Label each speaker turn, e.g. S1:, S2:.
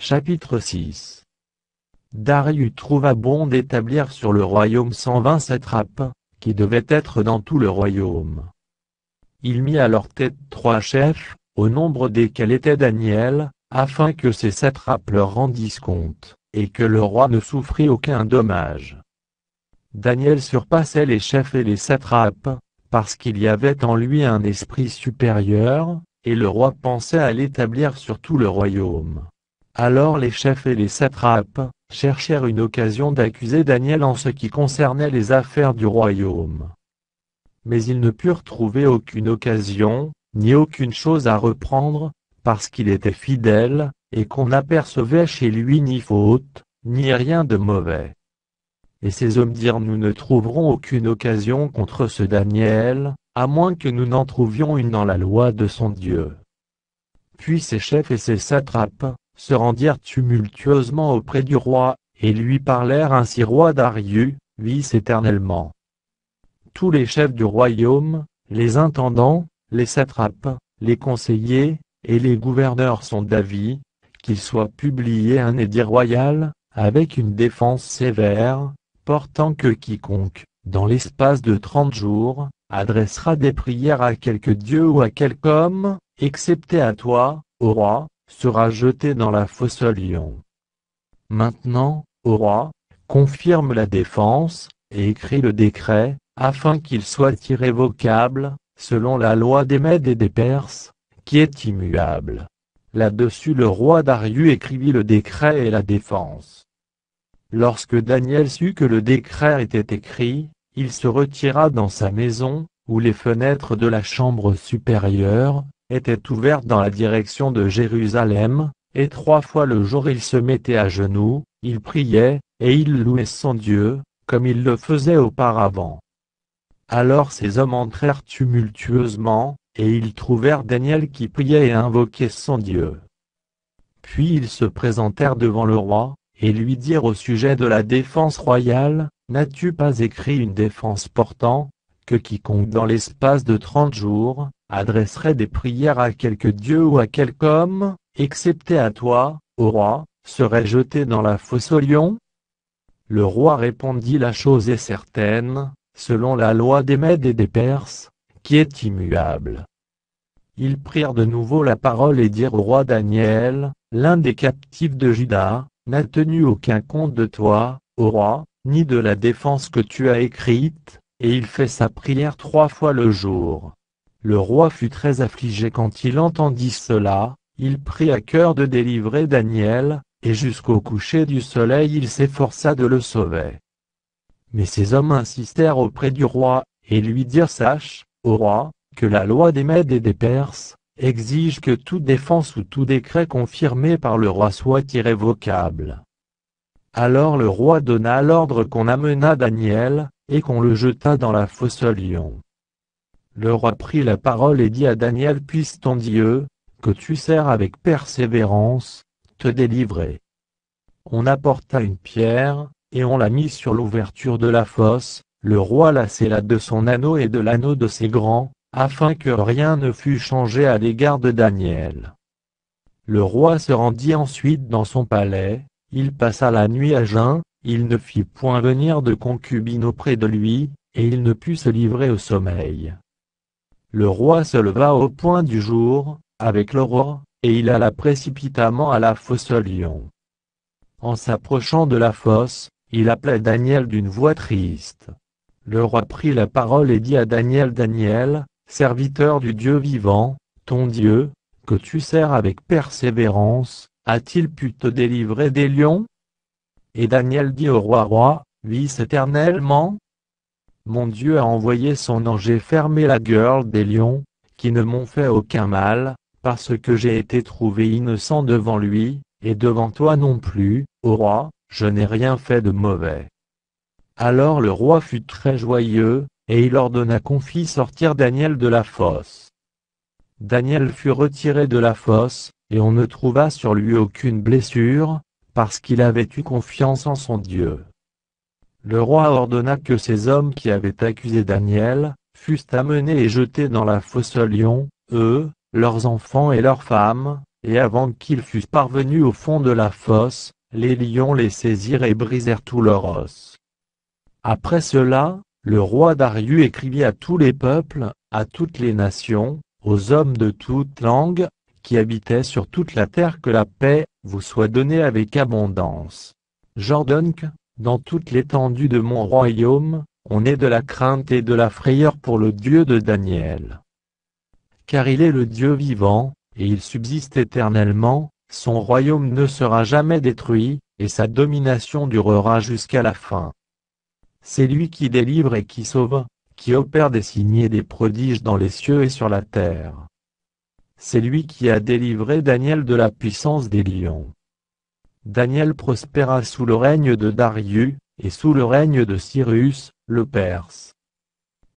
S1: Chapitre 6. Darius trouva bon d'établir sur le royaume 120 satrapes, qui devaient être dans tout le royaume. Il mit à leur tête 3 chefs, au nombre desquels était Daniel, afin que ces satrapes leur rendissent compte, et que le roi ne souffrit aucun dommage. Daniel surpassait les chefs et les satrapes, parce qu'il y avait en lui un esprit supérieur, et le roi pensait à l'établir sur tout le royaume. Alors les chefs et les satrapes cherchèrent une occasion d'accuser Daniel en ce qui concernait les affaires du royaume. Mais ils ne purent trouver aucune occasion, ni aucune chose à reprendre, parce qu'il était fidèle, et qu'on n'apercevait chez lui ni faute, ni rien de mauvais. Et ces hommes dirent: nous ne trouverons aucune occasion contre ce Daniel, à moins que nous n'en trouvions une dans la loi de son Dieu. Puis ces chefs et ces satrapes se rendirent tumultueusement auprès du roi, et lui parlèrent ainsi: Roi Darius, vis éternellement. Tous les chefs du royaume, les intendants, les satrapes, les conseillers, et les gouverneurs sont d'avis, qu'il soit publié un édit royal, avec une défense sévère, portant que quiconque, dans l'espace de 30 jours, adressera des prières à quelque dieu ou à quelque homme, excepté à toi, ô roi, sera jeté dans la fosse aux lions. Maintenant, ô roi, confirme la défense, et écris le décret, afin qu'il soit irrévocable, selon la loi des Mèdes et des Perses, qui est immuable. Là-dessus le roi Darius écrivit le décret et la défense. Lorsque Daniel sut que le décret était écrit, il se retira dans sa maison, où les fenêtres de la chambre supérieure étaient ouvertes dans la direction de Jérusalem, et 3 fois le jour il se mettait à genoux, il priait, et il louait son Dieu, comme il le faisait auparavant. Alors ces hommes entrèrent tumultueusement, et ils trouvèrent Daniel qui priait et invoquait son Dieu. Puis ils se présentèrent devant le roi, et lui dirent au sujet de la défense royale: n'as-tu pas écrit une défense portant que quiconque dans l'espace de 30 jours, adresserait des prières à quelque dieu ou à quelque homme, excepté à toi, ô roi, serait jeté dans la fosse aux lions? Le roi répondit: la chose est certaine, selon la loi des Mèdes et des Perses, qui est immuable. Ils prirent de nouveau la parole et dirent au roi: Daniel, l'un des captifs de Juda, n'a tenu aucun compte de toi, ô roi, ni de la défense que tu as écrite, et il fait sa prière 3 fois le jour. Le roi fut très affligé quand il entendit cela, il prit à cœur de délivrer Daniel, et jusqu'au coucher du soleil il s'efforça de le sauver. Mais ces hommes insistèrent auprès du roi, et lui dirent: sache, ô roi, que la loi des Mèdes et des Perses exige que toute défense ou tout décret confirmé par le roi soit irrévocable. Alors le roi donna l'ordre qu'on amenât Daniel, et qu'on le jetât dans la fosse aux lions. Le roi prit la parole et dit à Daniel: puisse ton Dieu, que tu sers avec persévérance, te délivrer. On apporta une pierre, et on la mit sur l'ouverture de la fosse, le roi la scella de son anneau et de l'anneau de ses grands, afin que rien ne fût changé à l'égard de Daniel. Le roi se rendit ensuite dans son palais, il passa la nuit à jeun, il ne fit point venir de concubine auprès de lui, et il ne put se livrer au sommeil. Le roi se leva au point du jour, avec l'aurore, et il alla précipitamment à la fosse aux lions. En s'approchant de la fosse, il appelait Daniel d'une voix triste. Le roi prit la parole et dit à Daniel: Daniel, serviteur du Dieu vivant, ton Dieu, que tu sers avec persévérance, a-t-il pu te délivrer des lions? Et Daniel dit au roi: Roi, vis éternellement. Mon Dieu a envoyé son ange et fermé la gueule des lions, qui ne m'ont fait aucun mal, parce que j'ai été trouvé innocent devant lui, et devant toi non plus, ô roi, je n'ai rien fait de mauvais. Alors le roi fut très joyeux, et il ordonna qu'on fît sortir Daniel de la fosse. Daniel fut retiré de la fosse, et on ne trouva sur lui aucune blessure, parce qu'il avait eu confiance en son Dieu. Le roi ordonna que ces hommes qui avaient accusé Daniel fussent amenés et jetés dans la fosse aux lions, eux, leurs enfants et leurs femmes, et avant qu'ils fussent parvenus au fond de la fosse, les lions les saisirent et brisèrent tous leurs os. Après cela, le roi Darius écrivit à tous les peuples, à toutes les nations, aux hommes de toute langue, qui habitaient sur toute la terre, que la paix vous soit donnée avec abondance. J'ordonne que, dans toute l'étendue de mon royaume, on ait de la crainte et de la frayeur pour le Dieu de Daniel. Car il est le Dieu vivant, et il subsiste éternellement, son royaume ne sera jamais détruit, et sa domination durera jusqu'à la fin. C'est lui qui délivre et qui sauve, qui opère des signes et des prodiges dans les cieux et sur la terre. C'est lui qui a délivré Daniel de la puissance des lions. Daniel prospéra sous le règne de Darius, et sous le règne de Cyrus, le Perse.